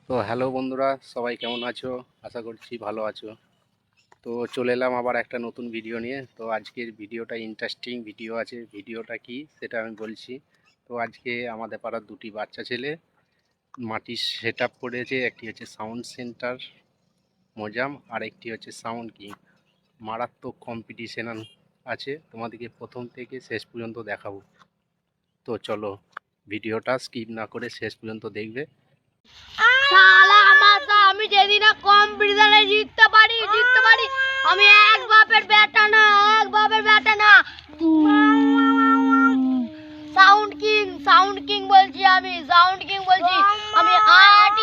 তো হ্যালো বন্ধুরা, সবাই কেমন আছো? আশা করছি ভালো আছো। তো চলে এলাম আবার একটা নতুন ভিডিও নিয়ে। তো আজকের ভিডিওটা ইন্টারেস্টিং ভিডিও আছে। ভিডিওটা কি সেটা আমি বলছি। তো আজকে আমাদের পাড়ার দুটি বাচ্চা ছেলে মাটির সেট আপ করেছে। একটি হচ্ছে সাউন্ড সেন্টার মজাম, আর একটি হচ্ছে সাউন্ড কিং। মারাত্মক কম্পিটিশন আছে, তোমাদেরকে প্রথম থেকে শেষ পর্যন্ত দেখাবো। তো চলো, ভিডিওটা স্কিপ না করে শেষ পর্যন্ত দেখবে। শালা আমি যদি না কম্পিটিশনে জিততে পারি আমি এক বাপের বেটা না সাউন্ড কিং বলছি আমি সাউন্ড কিং বলছি। আমি 8